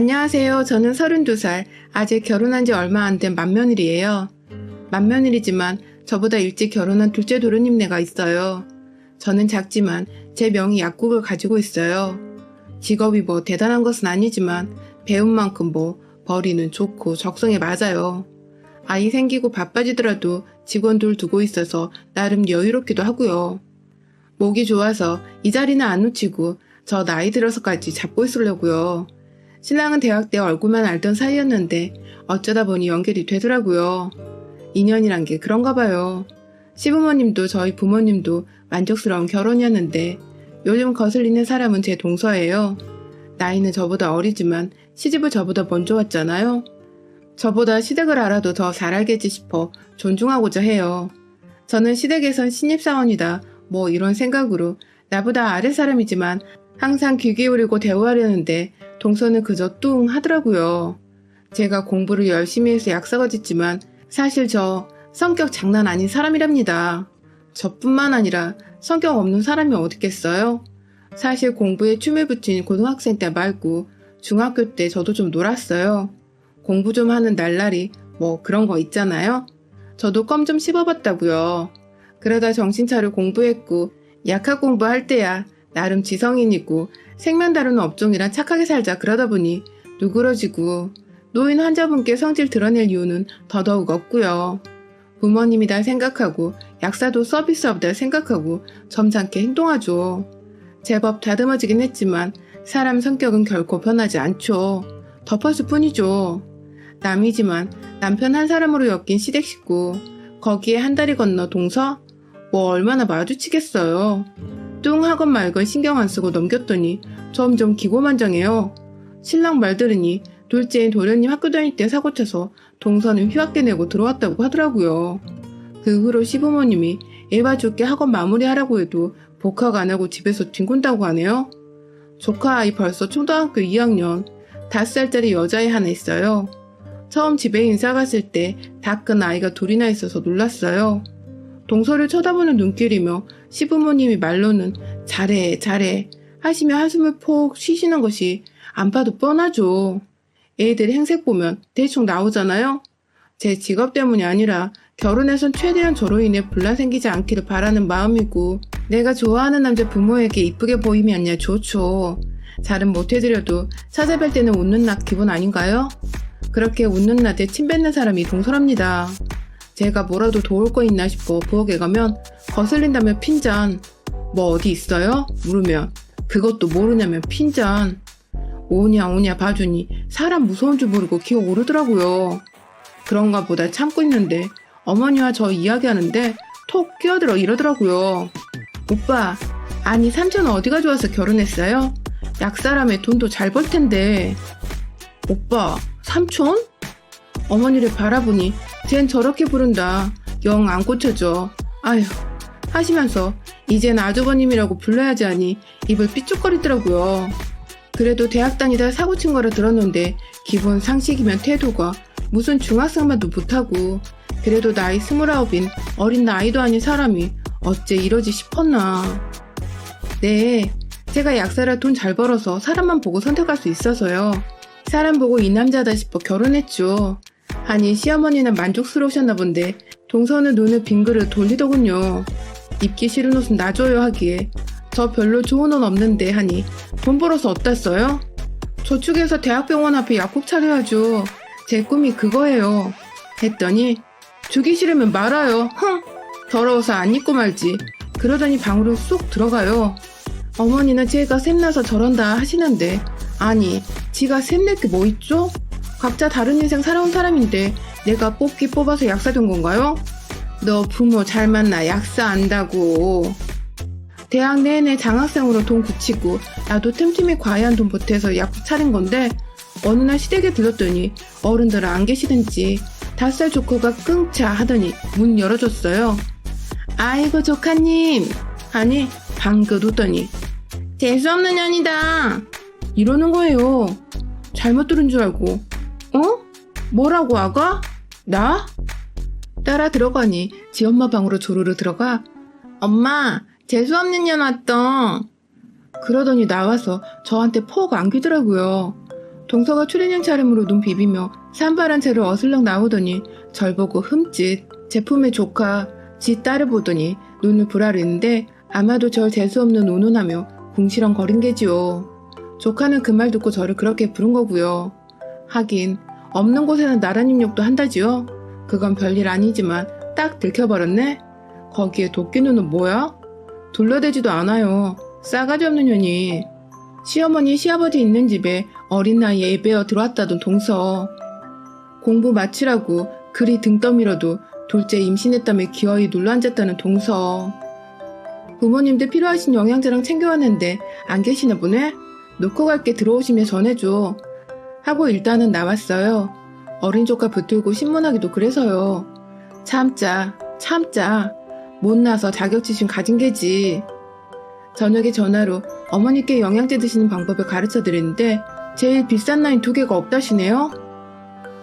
안녕하세요. 저는 32살, 아직 결혼한 지 얼마 안 된 맏며느리예요. 맏며느리지만 저보다 일찍 결혼한 둘째 도련님네가 있어요. 저는 작지만 제 명의 약국을 가지고 있어요. 직업이 뭐 대단한 것은 아니지만 배운 만큼 뭐 벌이는 좋고 적성에 맞아요. 아이 생기고 바빠지더라도 직원 둘 두고 있어서 나름 여유롭기도 하고요. 목이 좋아서 이 자리는 안 놓치고 저 나이 들어서까지 잡고 있으려고요. 신랑은 대학 때 얼굴만 알던 사이였는데 어쩌다 보니 연결이 되더라고요. 인연이란 게 그런가 봐요. 시부모님도 저희 부모님도 만족스러운 결혼이었는데 요즘 거슬리는 사람은 제 동서예요. 나이는 저보다 어리지만 시집을 저보다 먼저 왔잖아요. 저보다 시댁을 알아도 더 잘 알겠지 싶어 존중하고자 해요. 저는 시댁에선 신입사원이다 뭐 이런 생각으로 나보다 아래 사람이지만 항상 귀 기울이고 대우하려는데 동서는 그저 뚱 하더라고요. 제가 공부를 열심히 해서 약사가 됐지만 사실 저 성격 장난 아닌 사람이랍니다. 저뿐만 아니라 성격 없는 사람이 어딨겠어요? 사실 공부에 춤을 붙인 고등학생 때 말고 중학교 때 저도 좀 놀았어요. 공부 좀 하는 날라리 뭐 그런 거 있잖아요. 저도 껌 좀 씹어봤다고요. 그러다 정신 차려 공부했고 약학 공부할 때야 나름 지성인이고 생면 다루는 업종이라 착하게 살자 그러다 보니 누그러지고 노인 환자분께 성질 드러낼 이유는 더더욱 없고요. 부모님이다 생각하고 약사도 서비스업이다 생각하고 점잖게 행동하죠. 제법 다듬어지긴 했지만 사람 성격은 결코 변하지 않죠. 덮었을 뿐이죠. 남이지만 남편 한 사람으로 엮인 시댁 식구 거기에 한 다리 건너 동서? 뭐 얼마나 마주치겠어요. 뚱 하건 말건 신경 안 쓰고 넘겼더니 점점 기고만장해요. 신랑 말 들으니 둘째인 도련님 학교 다닐 때 사고쳐서 동서는 휴학계 내고 들어왔다고 하더라고요. 그 후로 시부모님이 애 봐줄게 학원 마무리하라고 해도 복학 안 하고 집에서 뒹군다고 하네요. 조카 아이 벌써 초등학교 2학년 5살짜리 여자애 하나 있어요. 처음 집에 인사 갔을 때 다 큰 아이가 둘이나 있어서 놀랐어요. 동서를 쳐다보는 눈길이며 시부모님이 말로는 잘해 잘해 하시며 한숨을 폭 쉬시는 것이 안 봐도 뻔하죠. 애들 행색 보면 대충 나오잖아요. 제 직업 때문이 아니라 결혼해선 최대한 저로 인해 분란 생기지 않기를 바라는 마음이고 내가 좋아하는 남자 부모에게 이쁘게 보이면야 좋죠. 잘은 못해드려도 찾아뵐 때는 웃는 낙 기분 아닌가요? 그렇게 웃는 낙에 침 뱉는 사람이 동서랍니다. 제가 뭐라도 도울 거 있나 싶어 부엌에 가면 거슬린다면 핀잔. 뭐 어디 있어요? 물으면 그것도 모르냐면 핀잔. 오냐 오냐 봐주니 사람 무서운 줄 모르고 기어 오르더라고요. 그런가 보다 참고 있는데 어머니와 저 이야기하는데 톡 끼어들어 이러더라고요. 오빠, 아니 삼촌은 어디가 좋아서 결혼했어요? 약사라며 돈도 잘 벌 텐데. 오빠, 삼촌? 어머니를 바라보니 쟨 저렇게 부른다. 영 안 고쳐져. 아휴 하시면서 이젠 아주버님이라고 불러야지 하니 입을 삐죽거리더라고요. 그래도 대학 다니다 사고친 거라 들었는데 기본 상식이면 태도가 무슨 중학생만도 못하고 그래도 나이 29인 어린 나이도 아닌 사람이 어째 이러지 싶었나. 네, 제가 약사라 돈 잘 벌어서 사람만 보고 선택할 수 있어서요. 사람 보고 이 남자다 싶어 결혼했죠. 아니 시어머니는 만족스러우셨나 본데 동서는 눈을 빙그르 돌리더군요. 입기 싫은 옷은 놔줘요 하기에 저 별로 좋은 옷 없는데 하니 돈 벌어서 어디다 써요? 저축해서 대학병원 앞에 약국 차려야죠. 제 꿈이 그거예요. 했더니 주기 싫으면 말아요. 흥! 더러워서 안 입고 말지. 그러더니 방으로 쏙 들어가요. 어머니는 제가 샘나서 저런다 하시는데 아니 지가 샘낼 게 뭐 있죠? 각자 다른 인생 살아온 사람인데 내가 뽑아서 약사 된 건가요? 너 부모 잘 만나 약사 안다고. 대학 내내 장학생으로 돈 굳히고 나도 틈틈이 과외한 돈 보태서 약국 차린 건데 어느 날 시댁에 들렀더니 어른들은 안 계시든지 5살 조카가 끙차 하더니 문 열어줬어요. 아이고 조카님 하니 방긋 웃더니 재수없는 년이다 이러는 거예요. 잘못 들은 줄 알고 어? 뭐라고 아가? 나? 따라 들어가니 지 엄마 방으로 조르르 들어가 엄마 재수없는 년 왔던. 그러더니 나와서 저한테 폭 안기더라고요. 동서가 추리닝 차림으로 눈 비비며 산발한 채로 어슬렁 나오더니 절 보고 흠칫 제품의 조카 지 딸을 보더니 눈을 부라리는데 아마도 절 재수없는 운운하며 궁시렁거린 게지요. 조카는 그 말 듣고 저를 그렇게 부른 거고요. 하긴 없는 곳에는 나라님 욕도 한다지요. 그건 별일 아니지만 딱 들켜버렸네. 거기에 도끼눈은 뭐야? 둘러대지도 않아요. 싸가지 없는 년이. 시어머니 시아버지 있는 집에 어린 나이에 애베어 들어왔다던 동서. 공부 마치라고 그리 등 떠밀어도 둘째 임신했다며 기어이 눌러앉았다는 동서. 부모님들 필요하신 영양제랑 챙겨왔는데 안 계시나 보네? 놓고 갈게 들어오시면 전해줘. 하고 일단은 나왔어요. 어린 조카 붙들고 신문하기도 그래서요. 참자. 못나서 자격지심 가진 게지. 저녁에 전화로 어머니께 영양제 드시는 방법을 가르쳐드리는데 제일 비싼 라인 2개가 없다시네요.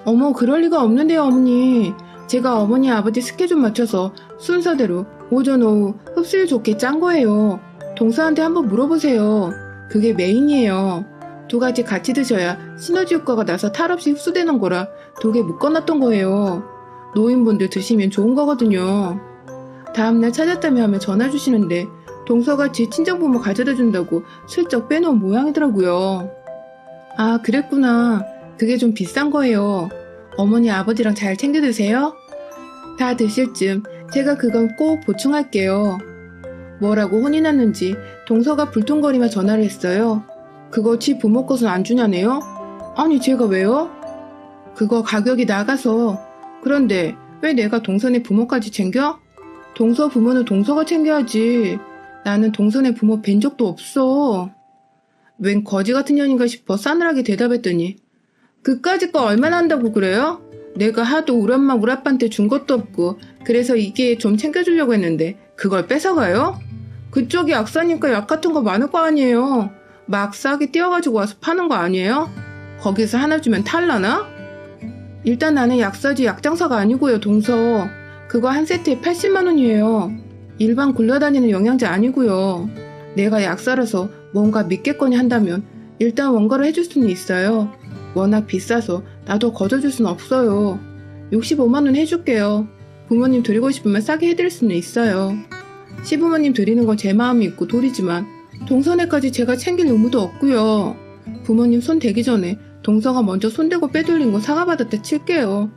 어머, 그럴 리가 없는데요, 어머니. 제가 어머니 아버지 스케줄 맞춰서 순서대로 오전 오후 흡수율 좋게 짠 거예요. 동서한테 한번 물어보세요. 그게 메인이에요. 2가지 같이 드셔야 시너지 효과가 나서 탈 없이 흡수되는 거라 2개 묶어놨던 거예요. 노인분들 드시면 좋은 거거든요. 다음날 찾았다며 하며 전화 주시는데 동서가 지 친정부모 가져다 준다고 슬쩍 빼놓은 모양이더라고요. 아, 그랬구나. 그게 좀 비싼 거예요. 어머니 아버지랑 잘 챙겨 드세요. 다 드실 쯤 제가 그건 꼭 보충할게요. 뭐라고 혼이 났는지 동서가 불통거리며 전화를 했어요. 그거 지 부모 것은 안 주냐네요? 아니, 제가 왜요? 그거 가격이 나가서. 그런데 왜 내가 동서네 부모까지 챙겨? 동서 부모는 동서가 챙겨야지. 나는 동서네 부모 뵌 적도 없어. 웬 거지 같은 년인가 싶어 싸늘하게 대답했더니 그까짓 거 얼마나 한다고 그래요? 내가 하도 우리 엄마 우리 아빠한테 준 것도 없고 그래서 이게 좀 챙겨주려고 했는데 그걸 뺏어가요? 그쪽이 약사니까 약 같은 거 많을 거 아니에요. 막 싸게 띄워가지고 와서 파는 거 아니에요? 거기서 하나 주면 탈라나? 일단 나는 약사지 약장사가 아니고요, 동서. 그거 한 세트에 80만 원이에요. 일반 굴러다니는 영양제 아니고요. 내가 약사라서 뭔가 믿겠거니 한다면 일단 원가를 해줄 수는 있어요. 워낙 비싸서 나도 거저줄 수는 없어요. 65만 원 해줄게요. 부모님 드리고 싶으면 싸게 해드릴 수는 있어요. 시부모님 드리는 건 제 마음이 있고 도리지만 동서네까지 제가 챙길 의무도 없고요. 부모님 손 대기 전에 동서가 먼저 손대고 빼돌린 거 사과받았다 칠게요.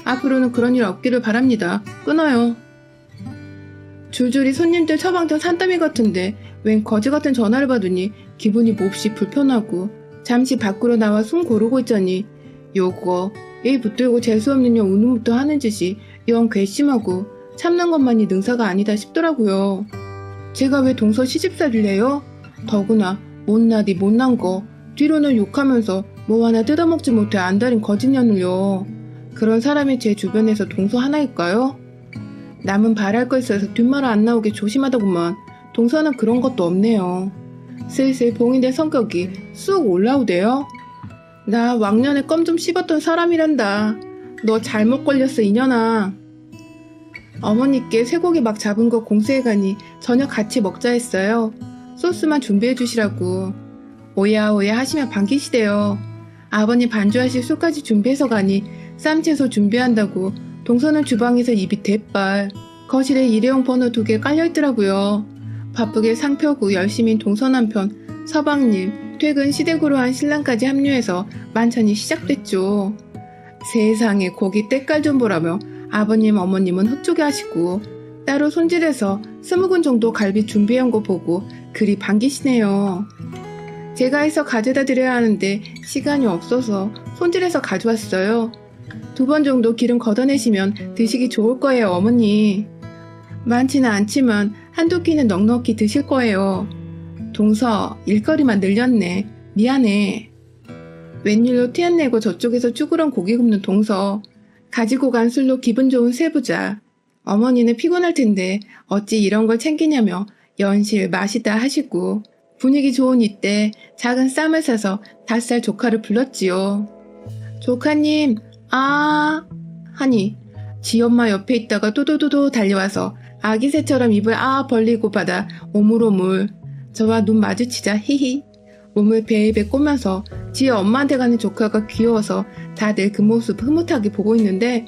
앞으로는 그런 일 없기를 바랍니다. 끊어요. 줄줄이 손님들 처방전 산더미 같은데 웬 거지 같은 전화를 받으니 기분이 몹시 불편하고 잠시 밖으로 나와 숨 고르고 있자니 요거 이 붙들고 재수없는 년 우는부터 하는 짓이 영 괘씸하고 참는 것만이 능사가 아니다 싶더라고요. 제가 왜 동서 시집살이를 해요? 더구나 못나디 못난 거 뒤로는 욕하면서 뭐 하나 뜯어먹지 못해 안달인 거짓년을요. 그런 사람이 제 주변에서 동서 하나일까요? 남은 바랄 거 있어서 뒷말 안 나오게 조심하다구만. 동서는 그런 것도 없네요. 슬슬 봉인된 성격이 쑥 올라오대요. 나 왕년에 껌 좀 씹었던 사람이란다. 너 잘못 걸렸어 이년아. 어머니께 쇠고기 막 잡은 거 공수해가니 저녁 같이 먹자 했어요. 소스만 준비해 주시라고. 오야 하시면 반기시대요. 아버님 반주하실 술까지 준비해서 가니 쌈채소 준비한다고 동서는 주방에서 입이 대빨. 거실에 일회용 버너 2개 깔려있더라고요. 바쁘게 상 펴고 열심히 동서 남편 서방님 퇴근 시댁으로 한 신랑까지 합류해서 만찬이 시작됐죠. 세상에 고기 때깔 좀 보라며 아버님 어머님은 흡족해 하시고 따로 손질해서 20근 정도 갈비 준비한 거 보고 그리 반기시네요. 제가 해서 가져다 드려야 하는데 시간이 없어서 손질해서 가져왔어요. 2번 정도 기름 걷어내시면 드시기 좋을 거예요, 어머니. 많지는 않지만 한두 끼는 넉넉히 드실 거예요. 동서, 일거리만 늘렸네. 미안해. 웬일로 티 안 내고 저쪽에서 쭈그런 고기 굽는 동서. 가지고 간 술로 기분 좋은 세부자. 어머니는 피곤할 텐데 어찌 이런 걸 챙기냐며 연실 맛있다 하시고 분위기 좋은 이때 작은 쌈을 싸서 5살 조카를 불렀지요. 조카님, 아 하니 지 엄마 옆에 있다가 또도도도 달려와서 아기 새처럼 입을 벌리고 받아 오물오물 저와 눈 마주치자 히히 몸을 베이베 꼬면서 지혜 엄마한테 가는 조카가 귀여워서 다들 그 모습 흐뭇하게 보고 있는데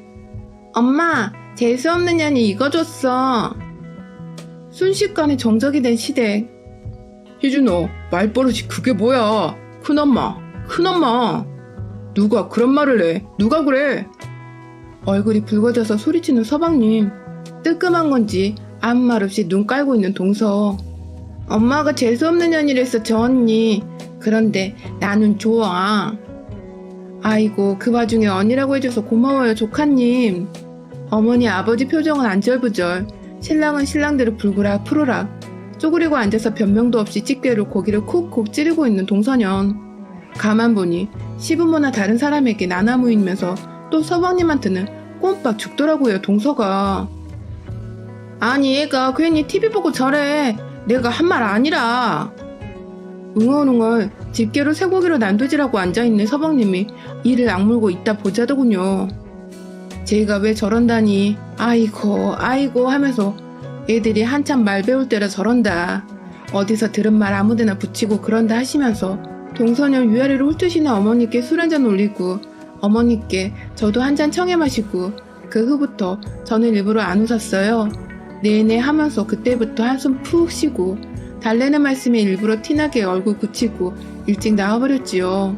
엄마, 재수없는 년이 이거 줬어. 순식간에 정적이 된 시댁. 희준아, 말버릇이 그게 뭐야? 큰엄마, 큰엄마. 누가 그런 말을 해? 누가 그래? 얼굴이 붉어져서 소리치는 서방님. 뜨끔한 건지 아무 말 없이 눈 깔고 있는 동서. 엄마가 재수없는 년이랬어, 저 언니. 그런데 나는 좋아. 아이고, 그 와중에 언니라고 해줘서 고마워요, 조카님. 어머니 아버지 표정은 안절부절. 신랑은 신랑대로 불구락 푸르락. 쪼그리고 앉아서 변명도 없이 집게로 고기를 쿡쿡 찌르고 있는 동서년. 가만 보니 시부모나 다른 사람에게 나나무이면서 또 서방님한테는 꼼빡 죽더라고요, 동서가. 아니, 얘가 괜히 TV 보고 저래. 내가 한 말 아니라. 웅얼웅얼 집게로 쇠고기로 난도질하고 앉아있는 서방님이 이를 악물고 있다 보자더군요. 제가 왜 저런다니, 아이고 아이고 하면서 애들이 한참 말 배울 때라 저런다, 어디서 들은 말 아무데나 붙이고 그런다 하시면서 동서년 위아래로 훑으시는 어머니께 술 한잔 올리고 어머니께 저도 한잔 청해 마시고 그 후부터 저는 일부러 안 웃었어요. 네네 하면서 그때부터 한숨 푹 쉬고 달래는 말씀에 일부러 티나게 얼굴 굳히고 일찍 나와버렸지요.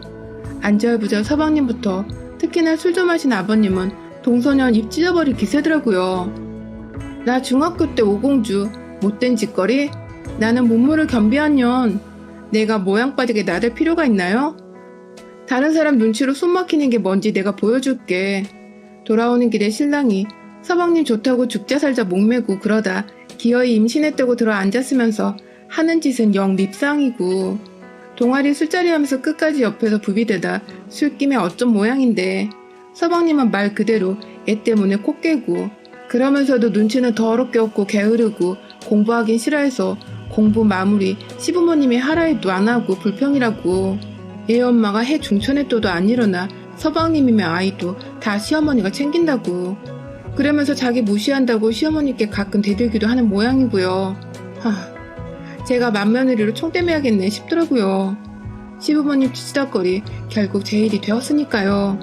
안절부절 서방님부터 특히나 술 좀 마신 아버님은 동서년 입 찢어버릴 기세더라고요. 나 중학교 때 오공주, 못된 짓거리? 나는 문물을 겸비한 년. 내가 모양 빠지게 나댈 필요가 있나요? 다른 사람 눈치로 숨 막히는 게 뭔지 내가 보여줄게. 돌아오는 길에 신랑이 서방님 좋다고 죽자 살자 목매고 그러다 기어이 임신했다고 들어 앉았으면서 하는 짓은 영 밉상이고, 동아리 술자리 하면서 끝까지 옆에서 부비대다 술김에 어쩜 모양인데 서방님은 말 그대로 애 때문에 코 깨고, 그러면서도 눈치는 더럽게 없고 게으르고 공부하긴 싫어해서 공부 마무리 시부모님이 하라 해도 안 하고 불평이라고. 애 엄마가 해 중천에또도 안 일어나 서방님이면 아이도 다 시어머니가 챙긴다고. 그러면서 자기 무시한다고 시어머니께 가끔 대들기도 하는 모양이고요. 제가 맏며느리로 총대매야겠네 싶더라고요. 시부모님 치치닥거리 결국 제 일이 되었으니까요.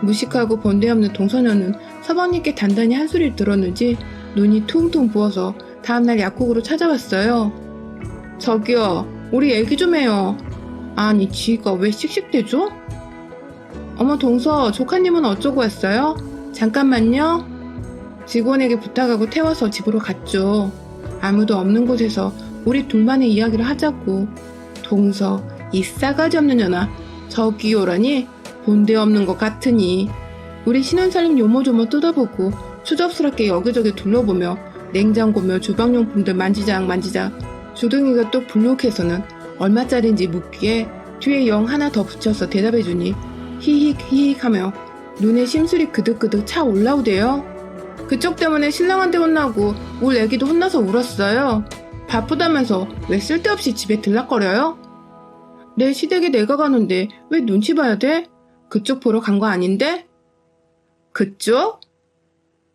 무식하고 본데 없는 동서녀는 서방님께 단단히 한 소리를 들었는지 눈이 퉁퉁 부어서 다음날 약국으로 찾아왔어요. 저기요, 우리 얘기 좀 해요. 아니, 지가 왜 씩씩대죠? 어머, 동서, 조카님은 어쩌고 왔어요? 잠깐만요. 직원에게 부탁하고 태워서 집으로 갔죠. 아무도 없는 곳에서 우리 둘만의 이야기를 하자고. 동서, 이 싸가지 없는 년아, 저기요라니 본데 없는 것 같으니. 우리 신혼살림 요모조모 뜯어보고 추접스럽게 여기저기 둘러보며 냉장고며 주방용품들 만지작 주둥이가 또 불룩해서는 얼마짜린지 묻기에 뒤에 영 하나 더 붙여서 대답해주니 히익 하며 눈에 심술이 그득그득 차 올라오대요. 그쪽 때문에 신랑한테 혼나고 울 애기도 혼나서 울었어요. 바쁘다면서 왜 쓸데없이 집에 들락거려요? 내 시댁에 내가 가는데 왜 눈치 봐야 돼? 그쪽 보러 간 거 아닌데? 그쪽?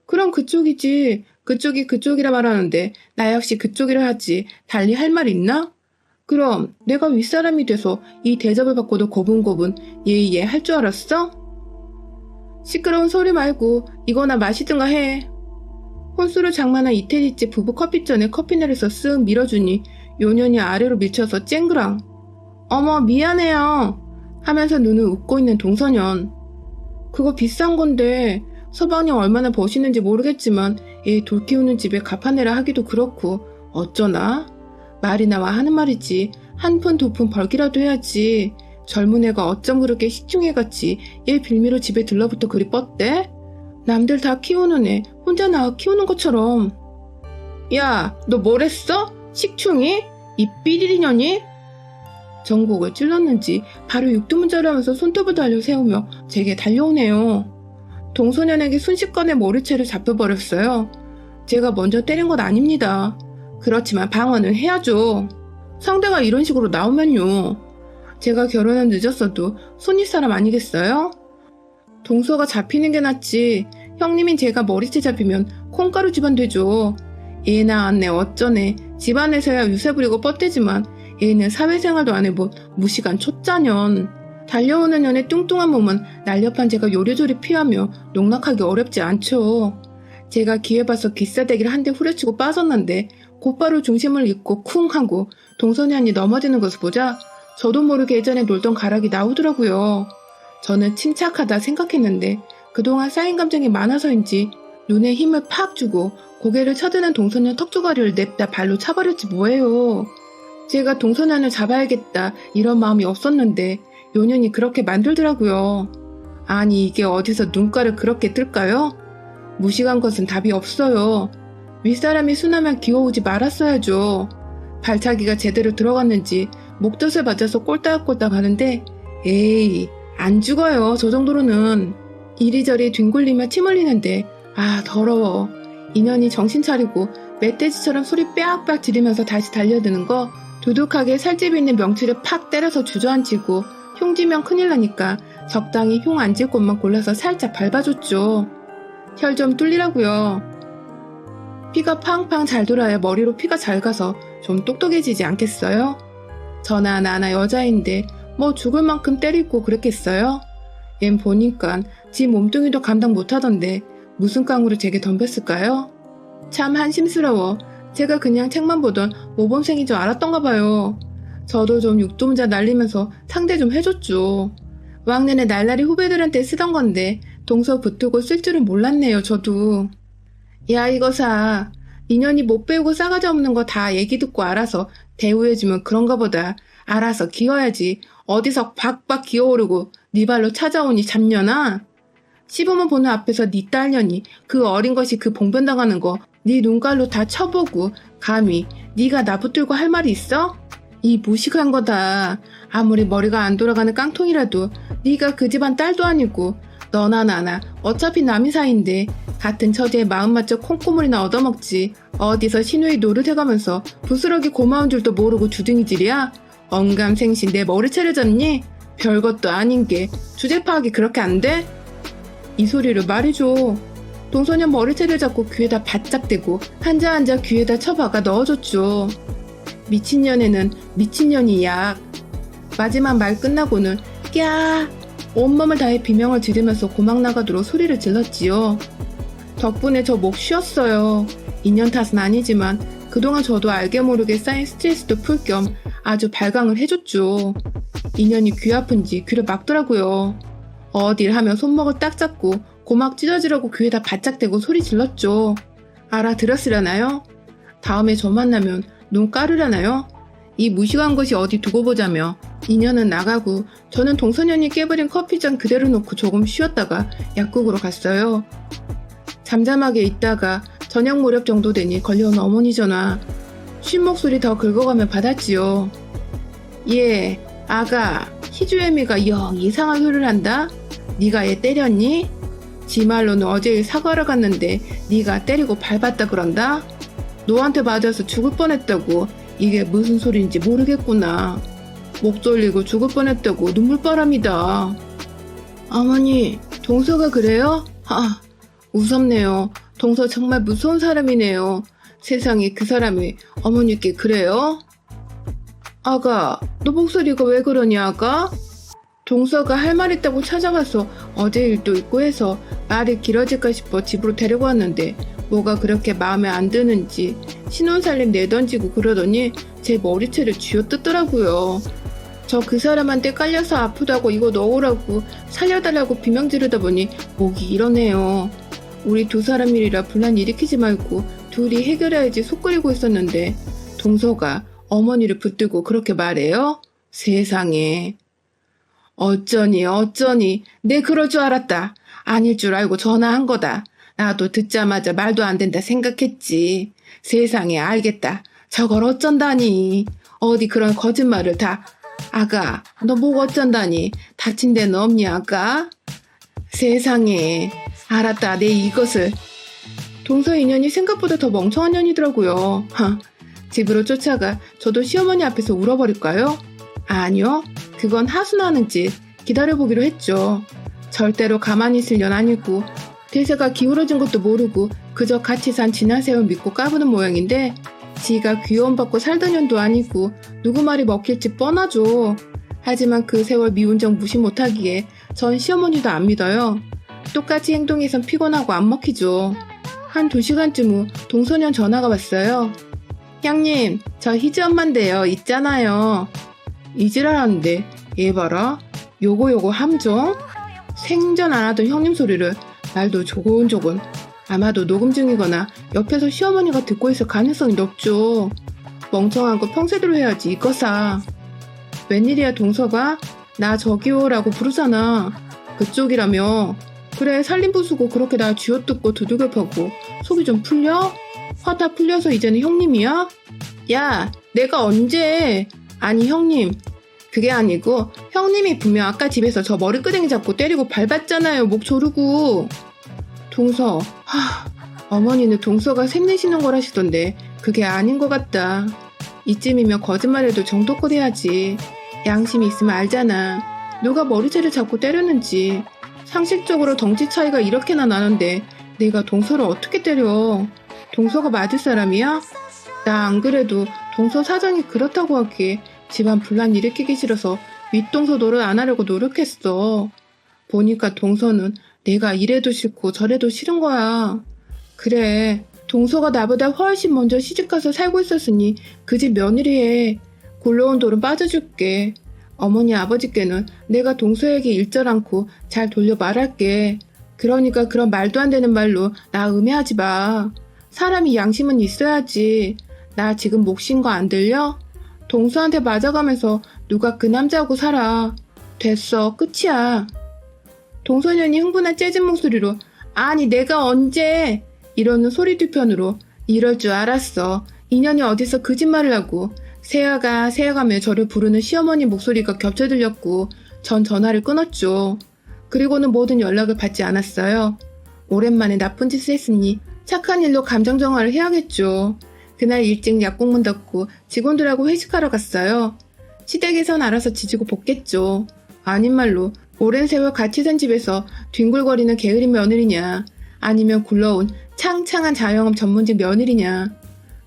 그럼 그쪽이지. 그쪽이 그쪽이라 말하는데 나 역시 그쪽이라 하지. 달리 할 말 있나? 그럼 내가 윗사람이 돼서 이 대접을 받고도 고분고분 예예 할 줄 알았어? 시끄러운 소리 말고 이거나 마시든가 해. 혼수로 장만한 이태리집 부부 커피잔에 커피 내려서 쓱 밀어주니 요년이 아래로 밀쳐서 쨍그랑. 어머, 미안해요 하면서 눈을 웃고 있는 동서년. 그거 비싼 건데 서방님 얼마나 버시는지 모르겠지만 애 돌 키우는 집에 갚아내라 하기도 그렇고 어쩌나? 말이 나와 하는 말이지. 한 푼 두 푼 벌기라도 해야지. 젊은 애가 어쩜 그렇게 식충애같이 얘 빌미로 집에 들러붙어 그리 뻗대? 남들 다 키우는 애 혼자 나와 키우는 것처럼. 야, 너 뭐랬어? 식충이? 이 삐리리년이? 전곡을 찔렀는지 바로 육두문자를 하면서 손톱을 달려 세우며 제게 달려오네요. 동소년에게 순식간에 머리채를 잡혀버렸어요. 제가 먼저 때린 건 아닙니다. 그렇지만 방어는 해야죠. 상대가 이런 식으로 나오면요. 제가 결혼은 늦었어도 손윗 사람 아니겠어요? 동서가 잡히는 게 낫지. 형님인 제가 머리채 잡히면 콩가루 집안 되죠. 애 낳았네 어쩌네. 집안에서야 유세 부리고 뻗대지만 얘는 사회생활도 안 해본 무식한 초짜년. 달려오는 년의 뚱뚱한 몸은 날렵한 제가 요리조리 피하며 농락하기 어렵지 않죠. 제가 기회 봐서 기싸대기를 한 대 후려치고 빠졌는데 곧바로 중심을 잃고 쿵 하고 동선이 언니 넘어지는 것을 보자 저도 모르게 예전에 놀던 가락이 나오더라고요. 저는 침착하다 생각했는데 그동안 쌓인 감정이 많아서인지 눈에 힘을 팍 주고 고개를 쳐드는 동선녀 턱조가리를 냅다 발로 차버렸지 뭐예요. 제가 동선녀를 잡아야겠다 이런 마음이 없었는데 요년이 그렇게 만들더라고요. 아니 이게 어디서 눈가를 그렇게 뜰까요? 무식한 것은 답이 없어요. 윗사람이 순하면 기어오지 말았어야죠. 발차기가 제대로 들어갔는지 목젖을 맞아서 꼴딱꼴딱 하는데 에이 안 죽어요 저 정도로는. 이리저리 뒹굴리며 침 흘리는데 아 더러워. 인연이 정신 차리고 멧돼지처럼 소리 빽빽 지르면서 다시 달려드는 거 두둑하게 살집이 있는 명치를 팍 때려서 주저앉히고 흉지면 큰일 나니까 적당히 흉 앉을 곳만 골라서 살짝 밟아줬죠. 혈 좀 뚫리라고요. 피가 팡팡 잘 돌아야 머리로 피가 잘 가서 좀 똑똑해지지 않겠어요? 저나 나나 여자인데 뭐 죽을 만큼 때리고 그랬겠어요? 얜 보니까 지 몸뚱이도 감당 못하던데 무슨 깡으로 제게 덤볐을까요? 참 한심스러워. 제가 그냥 책만 보던 모범생인 줄 알았던가 봐요. 저도 좀 육두문자 날리면서 상대 좀 해줬죠. 왕년에 날라리 후배들한테 쓰던 건데 동서 붙들고 쓸 줄은 몰랐네요 저도. 야 이거 사. 인연이 못 배우고 싸가지 없는 거 다 얘기 듣고 알아서 대우해주면 그런가 보다. 알아서 기어야지. 어디서 박박 기어오르고 네 발로 찾아오니 잡년아. 시부모 보는 앞에서 네 딸년이 그 어린 것이 그 봉변당하는 거 네 눈깔로 다 쳐보고 감히 네가 나 붙들고 할 말이 있어? 이 무식한 거다. 아무리 머리가 안 돌아가는 깡통이라도 네가 그 집안 딸도 아니고 너나 나나 어차피 남이 사이인데 같은 처지에 마음 맞춰 콩고물이나 얻어먹지 어디서 신우이 노릇해가면서 부스러기 고마운 줄도 모르고 주둥이질이야? 언감생신 내 머리 차려졌니? 별것도 아닌 게 주제 파악이 그렇게 안 돼? 이 소리를 말해줘. 동소년 머리채를 잡고 귀에다 바짝 대고 한자 귀에다 쳐박아 넣어줬죠. 미친년에는 미친년이 약. 마지막 말 끝나고는 꺄 온몸을 다해 비명을 지르면서 고막 나가도록 소리를 질렀지요. 덕분에 저 목 쉬었어요. 인연 탓은 아니지만 그동안 저도 알게 모르게 쌓인 스트레스도 풀 겸 아주 발광을 해줬죠. 인연이 귀 아픈지 귀를 막더라고요. 어딜 하면 손목을 딱 잡고 고막 찢어지라고 귀에다 바짝 대고 소리 질렀죠. 알아들었으려나요? 다음에 저 만나면 눈 까르려나요? 이 무식한 것이 어디 두고 보자며 인연은 나가고 저는 동선연이 깨버린 커피잔 그대로 놓고 조금 쉬었다가 약국으로 갔어요. 잠잠하게 있다가 저녁 무렵 정도 되니 걸려온 어머니 전화. 쉰 목소리 더 긁어가며 받았지요. 예, 아가, 희주애미가 영 이상한 소리를 한다? 네가 얘 때렸니? 지 말로는 어제 사과하러 갔는데 네가 때리고 밟았다 그런다? 너한테 맞아서 죽을 뻔했다고. 이게 무슨 소린지 모르겠구나. 목 졸리고 죽을 뻔했다고 눈물바람이다. 어머니, 동서가 그래요? 아, 무섭네요. 동서 정말 무서운 사람이네요. 세상에 그 사람이 어머니께 그래요? 아가, 너 목소리가 왜 그러니 아가? 동서가 할 말 있다고 찾아가서 어제 일도 있고 해서 말이 길어질까 싶어 집으로 데리고 왔는데 뭐가 그렇게 마음에 안 드는지 신혼살림 내던지고 그러더니 제 머리채를 쥐어뜯더라고요. 저 그 사람한테 깔려서 아프다고 이거 넣으라고 살려달라고 비명 지르다 보니 목이 이러네요. 우리 두 사람 일이라 분란 일으키지 말고 둘이 해결해야지 속 끓이고 있었는데 동서가 어머니를 붙들고 그렇게 말해요? 세상에. 어쩌니 내 그럴 줄 알았다. 아닐 줄 알고 전화한 거다. 나도 듣자마자 말도 안 된다 생각했지. 세상에 알겠다. 저걸 어쩐다니. 어디 그런 거짓말을 다. 아가, 너 목 어쩐다니. 다친 데는 없니 아가? 세상에. 알았다 내 이것을. 동서 인연이 생각보다 더 멍청한 년이더라고요. 집으로 쫓아가 저도 시어머니 앞에서 울어버릴까요? 아니요. 그건 하순하는 짓 기다려보기로 했죠. 절대로 가만히 있을 년 아니고 대세가 기울어진 것도 모르고 그저 같이 산 지나세월 믿고 까부는 모양인데 지가 귀여움 받고 살던 년도 아니고 누구 말이 먹힐지 뻔하죠. 하지만 그 세월 미운 정 무시 못하기에 전 시어머니도 안 믿어요. 똑같이 행동해선 피곤하고 안 먹히죠. 한 2시간쯤 후 동소년 전화가 왔어요. 형님, 저 희지 엄마인데요. 있잖아요. 이지랄하는데 얘 봐라. 요거 함정? 생전 안 하던 형님 소리를 말도 조곤조곤. 아마도 녹음 중이거나 옆에서 시어머니가 듣고 있을 가능성이 높죠. 멍청한 거 평소대로 해야지 이거사. 웬일이야 동서가? 나 저기요라고 부르잖아. 그쪽이라며. 그래 살림부수고 그렇게 나 쥐어뜯고 두들겨 패고 속이 좀 풀려? 화 다 풀려서 이제는 형님이야? 야 내가 언제. 아니 형님 그게 아니고 형님이 분명 아까 집에서 저 머리끄댕이 잡고 때리고 밟았잖아요. 목 조르고. 동서 어머니는 동서가 샘내시는 거라시던데 그게 아닌 것 같다. 이쯤이면 거짓말해도 정도껏 해야지. 양심이 있으면 알잖아. 누가 머리채를 잡고 때렸는지. 상식적으로 덩치 차이가 이렇게나 나는데 내가 동서를 어떻게 때려. 동서가 맞을 사람이야? 나 안 그래도 동서 사정이 그렇다고 하기에 집안 분란 일으키기 싫어서 윗동서 노릇 안 하려고 노력했어. 보니까 동서는 내가 이래도 싫고 저래도 싫은 거야. 그래 동서가 나보다 훨씬 먼저 시집가서 살고 있었으니 그 집 며느리에 굴러온 돌은 빠져줄게. 어머니 아버지께는 내가 동서에게 일절 않고 잘 돌려 말할게. 그러니까 그런 말도 안 되는 말로 나 음해하지 마. 사람이 양심은 있어야지. 나 지금 목신 거 안 들려? 동서한테 맞아가면서 누가 그 남자하고 살아. 됐어 끝이야. 동서년이 흥분한 째진 목소리로 아니 내가 언제 이러는 소리 뒤편으로 이럴 줄 알았어. 인연이 어디서 거짓말을 하고. 새야가며 저를 부르는 시어머니 목소리가 겹쳐 들렸고 전 전화를 끊었죠. 그리고는 모든 연락을 받지 않았어요. 오랜만에 나쁜 짓을 했으니 착한 일로 감정 정화를 해야겠죠. 그날 일찍 약국문 닫고 직원들하고 회식하러 갔어요. 시댁에선 알아서 지지고 볶겠죠. 아닌 말로 오랜 세월 같이 산 집에서 뒹굴거리는 게으른 며느리냐 아니면 굴러온 창창한 자영업 전문직 며느리냐.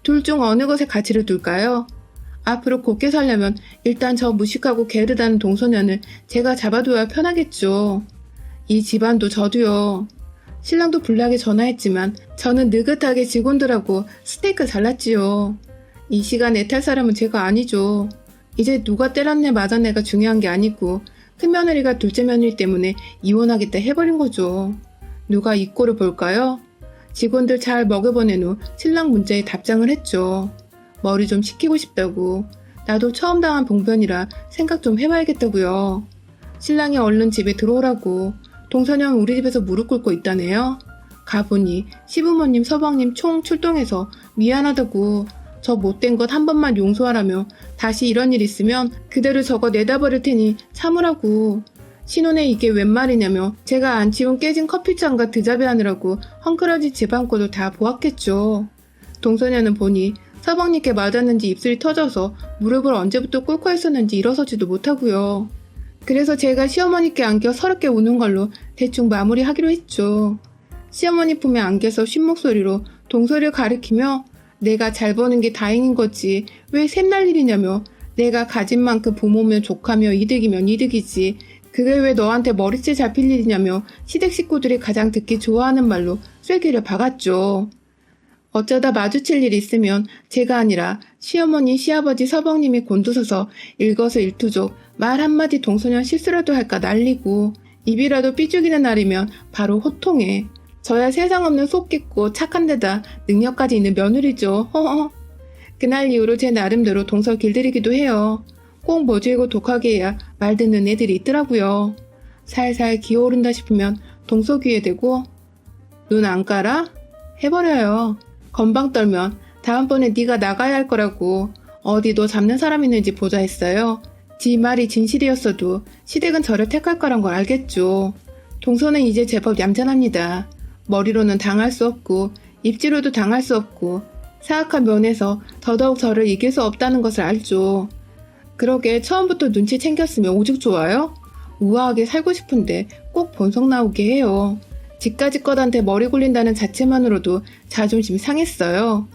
둘 중 어느 것에 가치를 둘까요? 앞으로 곱게 살려면 일단 저 무식하고 게으르다는 동소년을 제가 잡아둬야 편하겠죠. 이 집안도 저도요. 신랑도 불나게 전화했지만 저는 느긋하게 직원들하고 스테이크 잘랐지요. 이 시간 애탈 사람은 제가 아니죠. 이제 누가 때렸네 맞았네가 중요한 게 아니고 큰며느리가 둘째 며느리 때문에 이혼하겠다 해버린 거죠. 누가 이 꼴을 볼까요? 직원들 잘 먹여보낸 후 신랑 문자에 답장을 했죠. 머리 좀 식히고 싶다고. 나도 처음 당한 봉변이라 생각 좀 해봐야겠다고요. 신랑이 얼른 집에 들어오라고. 동서년 우리 집에서 무릎 꿇고 있다네요. 가보니 시부모님 서방님 총 출동해서 미안하다고. 저 못된 것 한 번만 용서하라며 다시 이런 일 있으면 그대로 저거 내다버릴 테니 참으라고. 신혼에 이게 웬 말이냐며 제가 안 치운 깨진 커피잔과 드자배 하느라고 헝클어진 집안꼴도 다 보았겠죠. 동서년은 보니 서방님께 맞았는지 입술이 터져서 무릎을 언제부터 꿇고 있었는지 일어서지도 못하고요. 그래서 제가 시어머니께 안겨 서럽게 우는 걸로 대충 마무리하기로 했죠. 시어머니 품에 안겨서 쉰 목소리로 동서를 가리키며 내가 잘 버는 게 다행인 거지 왜 샘날 일이냐며 내가 가진 만큼 부모면 족하며 이득이면 이득이지 그게 왜 너한테 머리채 잡힐 일이냐며 시댁 식구들이 가장 듣기 좋아하는 말로 쐐기를 박았죠. 어쩌다 마주칠 일 있으면 제가 아니라 시어머니, 시아버지, 서방님이 곤두서서 일거수일투족 말 한마디 동소년 실수라도 할까 난리고 입이라도 삐죽이는 날이면 바로 호통해. 저야 세상 없는 속 깊고 착한 데다 능력까지 있는 며느리죠. 허허. 그날 이후로 제 나름대로 동서 길들이기도 해요. 꼭 모질고 독하게 해야 말 듣는 애들이 있더라고요. 살살 기어오른다 싶으면 동서 귀에 대고 눈 안 깔아? 해버려요. 건방 떨면 다음번에 네가 나가야 할 거라고 어디 너 잡는 사람 있는지 보자 했어요. 지 말이 진실이었어도 시댁은 저를 택할 거란 걸 알겠죠. 동서는 이제 제법 얌전합니다. 머리로는 당할 수 없고 입지로도 당할 수 없고 사악한 면에서 더더욱 저를 이길 수 없다는 것을 알죠. 그러게 처음부터 눈치 챙겼으면 오죽 좋아요? 우아하게 살고 싶은데 꼭 본성 나오게 해요. 집까지 것한테 머리 굴린다는 자체만으로도 자존심 상했어요.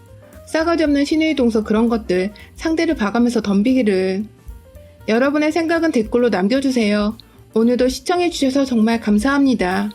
싸가지 없는 시누이 동서 그런 것들 상대를 봐가면서 덤비기를. 여러분의 생각은 댓글로 남겨주세요. 오늘도 시청해주셔서 정말 감사합니다.